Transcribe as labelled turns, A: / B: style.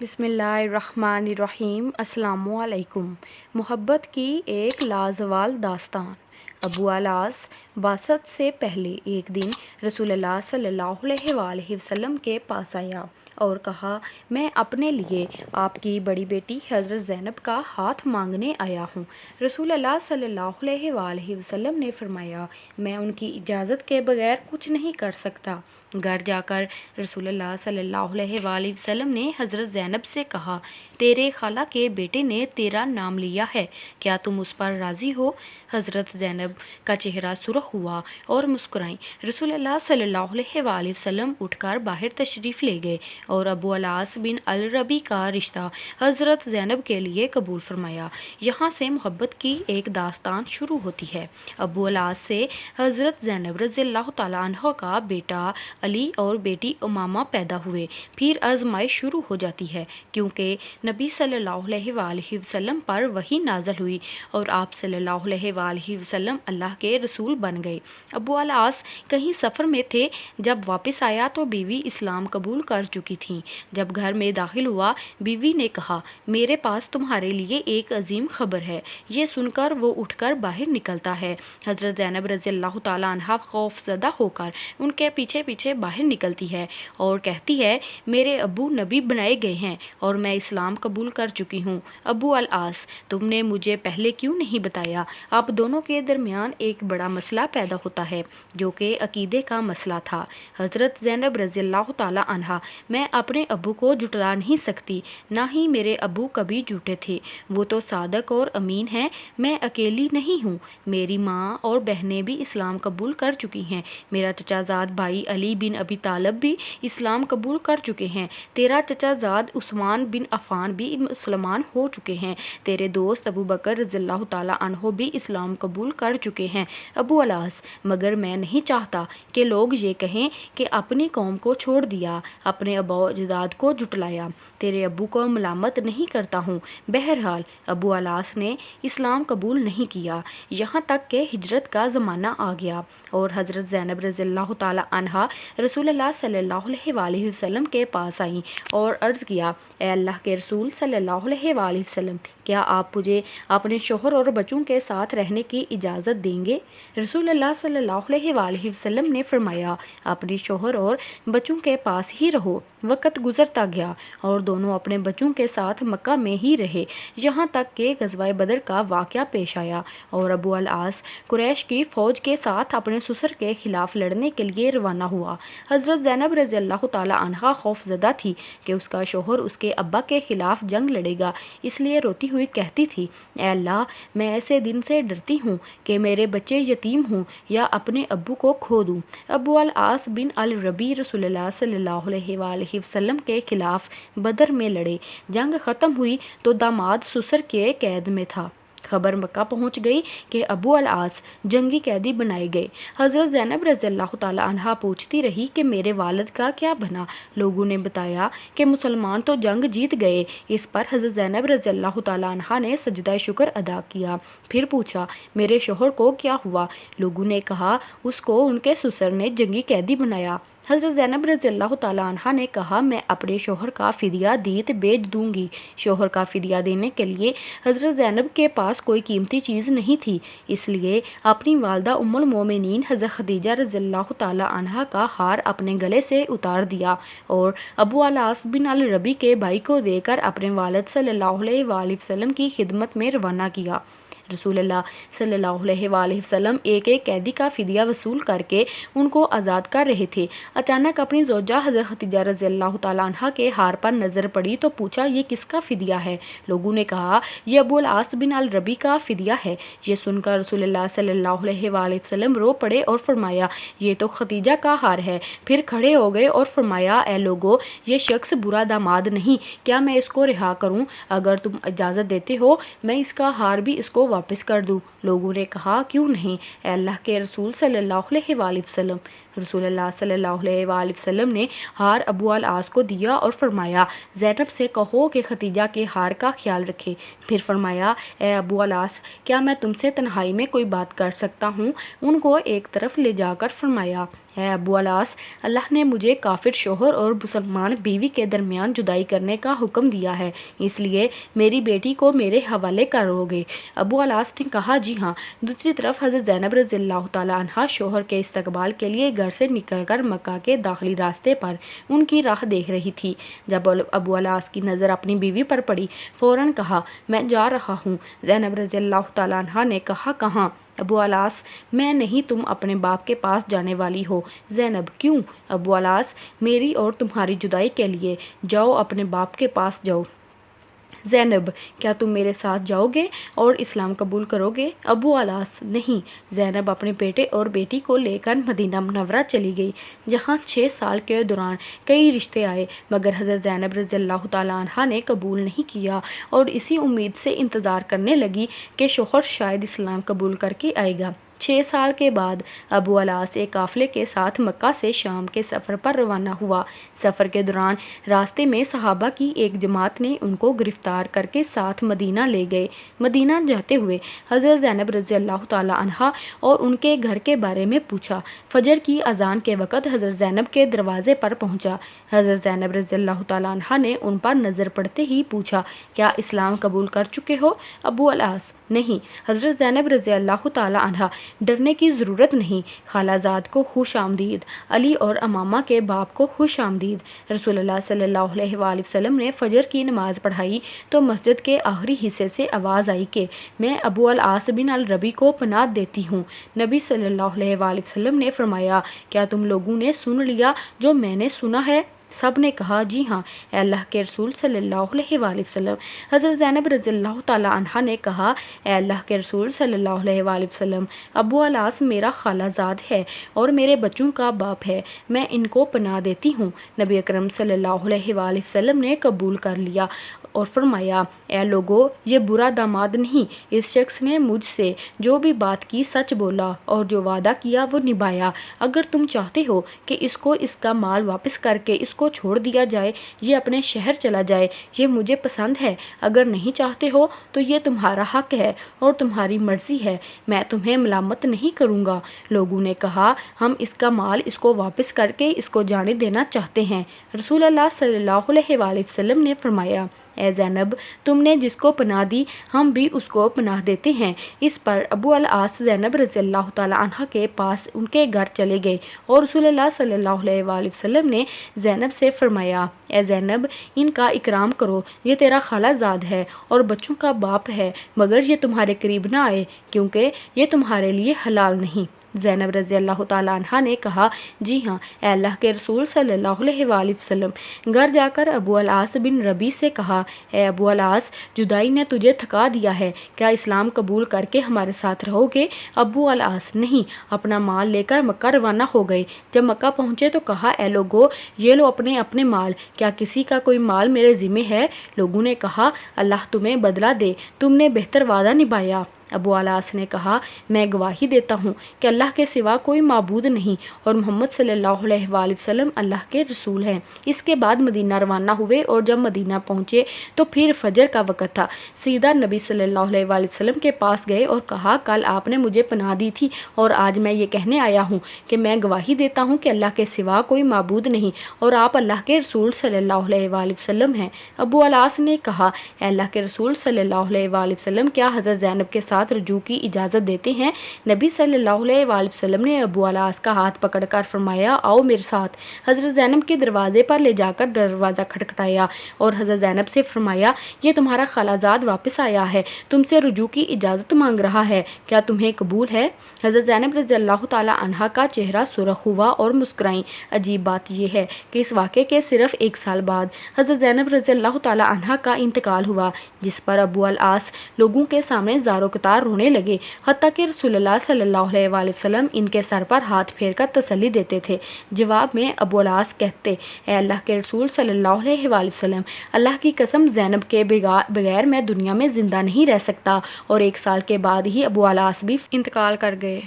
A: بسم اللہ الرحمن الرحیم۔ السلام علیکم۔ محبت کی ایک لازوال داستان۔ ابو الاس بعثت سے پہلے ایک دن رسول اللہ صلی اللہ علیہ وآلہ وسلم کے پاس آیا اور کہا، میں اپنے لیے آپ کی بڑی بیٹی حضرت زینب کا ہاتھ مانگنے آیا ہوں۔ رسول اللہ صلی اللہ علیہ وآلہ وسلم نے فرمایا، میں ان کی اجازت کے بغیر کچھ نہیں کر سکتا۔ گھر جا کر رسول اللہ صلی اللہ علیہ وآلہ وسلم نے حضرت زینب سے کہا، تیرے خالہ کے بیٹے نے تیرا نام لیا ہے، کیا تم اس پر راضی ہو؟ حضرت زینب کا چہرہ سرخ ہوا اور مسکرائیں۔ رسول اللہ صلی اللہ علیہ وآلہ وسلم اٹھ کر باہر تشریف لے گئے اور ابو الاس بن الربیع کا رشتہ حضرت زینب کے لیے قبول فرمایا۔ یہاں سے محبت کی ایک داستان شروع ہوتی ہے۔ ابو الاس سے حضرت زینب رضی اللہ تعالیٰ عنہ کا بیٹا علی اور بیٹی امامہ پیدا ہوئے۔ پھر آزمائش شروع ہو جاتی ہے، کیونکہ نبی صلی اللہ علیہ وآلہ وسلم پر وحی نازل ہوئی اور آپ صلی اللہ علیہ وآلہ وسلم اللہ کے رسول بن گئے۔ ابو الاس کہیں سفر میں تھے، جب واپس آیا تو بیوی اسلام قبول کر چکی تھیں۔ جب گھر میں داخل ہوا، بیوی نے کہا، میرے پاس تمہارے لیے ایک عظیم خبر ہے۔ یہ سن کر وہ اٹھ کر باہر نکلتا ہے۔ حضرت زینب رضی اللہ تعالیٰ عنہا خوف زدہ ہو کر ان کے پیچھے پیچھے باہر نکلتی ہے اور کہتی ہے، میرے ابو نبی بنائے گئے ہیں اور میں اسلام قبول کر چکی ہوں۔ ابو الاس، تم نے مجھے پہلے کیوں نہیں بتایا؟ اب دونوں کے درمیان ایک بڑا مسئلہ پیدا ہوتا ہے، جو کہ عقیدے کا مسئلہ تھا۔ حضرت زینب رضی اللہ تعالیٰ عنہا، میں اپنے ابو کو جھٹلا نہیں سکتی، نہ ہی میرے ابو کبھی جھوٹے تھے، وہ تو صادق اور امین ہیں۔ میں اکیلی نہیں ہوں، میری ماں اور بہنیں بھی اسلام قبول کر چکی ہیں۔ میرا چچا زاد بھائی علی بن ابی طالب بھی اسلام قبول کر چکے ہیں۔ تیرا چچا زاد عثمان بن عفان بھی مسلمان ہو چکے ہیں۔ تیرے دوست ابو بکر رضی اللہ تعالیٰ عنہ بھی اسلام قبول کر چکے ہیں۔ ابو الاس، مگر میں نہیں چاہتا کہ لوگ یہ کہیں کہ اپنی قوم کو چھوڑ دیا، اپنے آباء و اجداد کو جھٹلایا۔ تیرے ابو کو ملامت نہیں کرتا ہوں۔ بہرحال ابو الاس نے اسلام قبول نہیں کیا، یہاں تک کہ ہجرت کا زمانہ آ گیا اور حضرت زینب رضی اللہ تعالیٰ عنہا رسول اللہ صلی اللہ علیہ وآلہ وسلم کے پاس آئیں اور عرض کیا، اے اللہ کے رسول صلی اللہ علیہ وآلہ وسلم، کیا آپ مجھے اپنے شوہر اور بچوں کے ساتھ رہنے کی اجازت دیں گے؟ رسول اللہ صلی اللہ علیہ وآلہ وسلم نے فرمایا، اپنے شوہر اور بچوں کے پاس ہی رہو۔ وقت گزرتا گیا اور دونوں اپنے بچوں کے ساتھ مکہ میں ہی رہے، یہاں تک کہ غزوہ بدر کا واقعہ پیش آیا اور ابو الاس قریش کی فوج کے ساتھ اپنے سسر کے خلاف لڑنے کے لیے روانہ ہوا۔ حضرت زینب رضی اللہ تعالیٰ عنہا خوف زدہ تھی کہ اس کا شوہر اس کے ابا کے خلاف جنگ لڑے گا، اس لیے روتی ہوئی کہتی تھی، اے اللہ، میں ایسے دن سے ڈرتی ہوں کہ میرے بچے یتیم ہوں یا اپنے ابو کو کھو دوں۔ ابو الاس بن الربیع رسول اللہ صلی اللہ علیہ وآلہ وسلم کے خلاف بدر میں لڑے۔ جنگ ختم ہوئی تو داماد سسر کے قید میں تھا۔ خبر مکہ پہنچ گئی کہ ابو الاس جنگی قیدی بنائے گئے۔ حضرت زینب رضی اللہ تعالیٰ عنہا پوچھتی رہی کہ میرے والد کا کیا بنا؟ لوگوں نے بتایا کہ مسلمان تو جنگ جیت گئے۔ اس پر حضرت زینب رضی اللہ تعالیٰ عنہا نے سجدہ شکر ادا کیا، پھر پوچھا، میرے شوہر کو کیا ہوا؟ لوگوں نے کہا، اس کو ان کے سسر نے جنگی قیدی بنایا۔ حضرت زینب رضی اللہ تعالیٰ عنہا نے کہا، میں اپنے شوہر کا فدیہ دیت بیچ دوں گی۔ شوہر کا فدیہ دینے کے لیے حضرت زینب کے پاس کوئی قیمتی چیز نہیں تھی، اس لیے اپنی والدہ ام المومنین حضرت خدیجہ رضی اللہ تعالیٰ عنہا کا ہار اپنے گلے سے اتار دیا اور ابو الاس بن الربیع کے بھائی کو دے کر اپنے والد صلی اللہ علیہ وآلہ وسلم کی خدمت میں روانہ کیا۔ رسول اللہ صلی اللہ علیہ وآلہ وسلم ایک ایک قیدی کا فدیہ وصول کر کے ان کو آزاد کر رہے تھے۔ اچانک اپنی زوجہ حضرت خدیجہ رضی اللہ تعالیٰ عنہا کے ہار پر نظر پڑی تو پوچھا، یہ کس کا فدیہ ہے؟ لوگوں نے کہا، یہ ابو الاس بن الربیع کا فدیہ ہے۔ یہ سن کر رسول اللہ صلی اللہ علیہ وآلہ وسلم رو پڑے اور فرمایا، یہ تو خدیجہ کا ہار ہے۔ پھر کھڑے ہو گئے اور فرمایا، اے لوگو، یہ شخص برا داماد نہیں، کیا میں اس کو رہا کروں؟ اگر تم اجازت دیتے ہو میں اس کا ہار بھی اس کو واپس کر دوں۔ لوگوں نے کہا، کیوں نہیں، اے اللہ کے رسول صلی اللہ علیہ وآلہ وسلم، رسول اللہ صلی اللہ علیہ وآلہ وسلم نے ہار ابو العاص کو دیا اور فرمایا زینب سے کہو کہ ختیجہ کے ہار کا خیال رکھے۔ پھر فرمایا اے ابو العاص کیا میں تم سے تنہائی میں کوئی بات کر سکتا ہوں؟ ان کو ایک طرف لے جا کر فرمایا اے ابو العاص اللہ نے مجھے کافر شوہر اور مسلمان بیوی کے درمیان جدائی کرنے کا حکم دیا ہے، اس لیے میری بیٹی کو میرے حوالے کرو گے۔ ابو العاص نے کہا جی ہاں۔ دوسری طرف حضرت زینب رضی اللہ تعالیٰ عنہا شوہر کے استقبال کے لیے گھر سے نکل کر مکہ کے داخلی راستے پر ان کی راہ دیکھ رہی تھی۔ جب ابو العاص کی نظر اپنی بیوی پر پڑی فوراً کہا میں جا رہا ہوں۔ زینب رضی اللہ تعالیٰ عنہا نے کہا کہاں؟ ابو العاص میں نہیں، تم اپنے باپ کے پاس جانے والی ہو۔ زینب کیوں؟ ابو العاص میری اور تمہاری جدائی کے لیے۔ جاؤ اپنے باپ کے پاس جاؤ۔ زینب کیا تم میرے ساتھ جاؤ گے اور اسلام قبول کرو گے؟ ابو العاص نہیں۔ زینب اپنے بیٹے اور بیٹی کو لے کر مدینہ منورہ چلی گئی، جہاں 6 سال کے دوران کئی رشتے آئے، مگر حضرت زینب رضی اللہ تعالیٰ عنہا نے قبول نہیں کیا اور اسی امید سے انتظار کرنے لگی کہ شوہر شاید اسلام قبول کر کے آئے گا۔ 6 سال کے بعد ابو العاص ایک قافلے کے ساتھ مکہ سے شام کے سفر پر روانہ ہوا۔ سفر کے دوران راستے میں صحابہ کی ایک جماعت نے ان کو گرفتار کر کے ساتھ مدینہ لے گئے۔ مدینہ جاتے ہوئے حضرت زینب رضی اللہ تعالیٰ عنہا اور ان کے گھر کے بارے میں پوچھا۔ فجر کی اذان کے وقت حضرت زینب کے دروازے پر پہنچا۔ حضرت زینب رضی اللہ تعالیٰ عنہا نے ان پر نظر پڑتے ہی پوچھا کیا اسلام قبول کر چکے ہو؟ ابو العاص نہیں۔ حضرت زینب رضی اللہ تعالیٰ عنہا ڈرنے کی ضرورت نہیں، خالہ زاد کو خوش آمدید، علی اور امامہ کے باپ کو خوش آمدید۔ رسول اللہ صلی اللہ علیہ وآلہ وسلم نے فجر کی نماز پڑھائی تو مسجد کے آخری حصے سے آواز آئی کہ میں ابو العاص بن الربیع کو پناہ دیتی ہوں۔ نبی صلی اللہ علیہ وآلہ وسلم نے فرمایا کیا تم لوگوں نے سن لیا جو میں نے سنا ہے؟ سب نے کہا جی ہاں اے اللہ کے رسول صلی اللہ علیہ وآلہ وسلم۔ حضرت زینب رضی اللہ تعالیٰ عنہا نے کہا اے اللہ کے رسول صلی اللہ علیہ وآلہ وسلم، ابو العاص میرا خالہ زاد ہے اور میرے بچوں کا باپ ہے، میں ان کو پناہ دیتی ہوں۔ نبی اکرم صلی اللہ علیہ وآلہ وسلم نے قبول کر لیا اور فرمایا اے لوگو یہ برا داماد نہیں، اس شخص نے مجھ سے جو بھی بات کی سچ بولا اور جو وعدہ کیا وہ نبھایا۔ اگر تم چاہتے ہو کہ اس کو اس کا مال واپس کر کے اس کو چھوڑ دیا جائے، یہ اپنے شہر چلا جائے، یہ مجھے پسند ہے۔ اگر نہیں چاہتے ہو تو یہ تمہارا حق ہے اور تمہاری مرضی ہے، میں تمہیں ملامت نہیں کروں گا۔ لوگوں نے کہا ہم اس کا مال اس کو واپس کر کے اس کو جانے دینا چاہتے ہیں۔ رسول اللہ صلی اللہ علیہ وآلہ وسلم نے فرمایا اے زینب تم نے جس کو پناہ دی ہم بھی اس کو پناہ دیتے ہیں۔ اس پر ابو العاص زینب رضی اللہ تعالیٰ عنہ کے پاس ان کے گھر چلے گئے اور رسول اللہ صلی اللہ علیہ وآلہ وسلم نے زینب سے فرمایا اے زینب ان کا اکرام کرو، یہ تیرا خالہ زاد ہے اور بچوں کا باپ ہے، مگر یہ تمہارے قریب نہ آئے کیونکہ یہ تمہارے لیے حلال نہیں۔ زینب رضی اللہ تعالیٰ عنہا نے کہا جی ہاں اے اللہ کے رسول صلی اللہ علیہ وآلہ وسلم۔ گھر جا کر ابو العاص بن ربیع سے کہا اے ابو العاص جدائی نے تجھے تھکا دیا ہے، کیا اسلام قبول کر کے ہمارے ساتھ رہو گے؟ ابو العاص نہیں۔ اپنا مال لے کر مکہ روانہ ہو گئے۔ جب مکہ پہنچے تو کہا اے لوگو یہ لو اپنے اپنے مال، کیا کسی کا کوئی مال میرے ذمہ ہے؟ لوگوں نے کہا اللہ تمہیں بدلہ دے، تم نے بہتر وعدہ نبھایا۔ ابو العاص نے کہا میں گواہی دیتا ہوں کہ اللہ کے سوا کوئی معبود نہیں اور محمد صلی اللہ علیہ وآلہ وسلم اللہ کے رسول ہیں۔ اس کے بعد مدینہ روانہ ہوئے اور جب مدینہ پہنچے تو پھر فجر کا وقت تھا۔ سیدھا نبی صلی اللہ علیہ وآلہ وسلم کے پاس گئے اور کہا کل آپ نے مجھے پناہ دی تھی اور آج میں یہ کہنے آیا ہوں کہ میں گواہی دیتا ہوں کہ اللہ کے سوا کوئی معبود نہیں اور آپ اللہ کے رسول صلی اللہ علیہ وآلہ وسلم ہیں۔ ابو العاص نے کہا اے اللہ کے رسول صلی اللہ علیہ وآلہ وسلم کیا حضرت زینب کے ساتھ رجوع کی اجازت دیتے ہیں؟ نبی صلی اللہ علیہ وآلہ وسلم نے ابو العاص کا ہاتھ پکڑ کر فرمایا آؤ میرے ساتھ۔ حضرت زینب کے دروازے پر لے جا کر دروازہ کھٹکھٹایا اور حضرت زینب سے فرمایا یہ تمہارا خالہ زاد واپس آیا ہے، تم سے رجوع کی اجازت مانگ رہا ہے، کیا تمہیں قبول ہے؟ حضرت زینب رضی اللہ تعالیٰ عنہا کا چہرہ سرخ ہوا اور مسکرائیں۔ عجیب بات یہ ہے کہ اس واقعے کے صرف 1 سال بعد حضرت زینب رضی اللہ تعالیٰ عنہا کا انتقال ہوا، جس پر ابو العاص لوگوں کے سامنے زار و قطار رونے لگے، حتیٰ کہ رسول اللہ صلی اللہ علیہ وآلہ وسلم ان کے سر پر ہاتھ پھیر کر تسلی دیتے تھے۔ جواب میں ابو العاص کہتے اے اللہ کے رسول صلی اللہ علیہ وآلہ وسلم اللہ کی قسم زینب کے بغیر میں دنیا میں زندہ نہیں رہ سکتا، اور 1 سال کے بعد ہی ابو العاص بھی انتقال کر گئے۔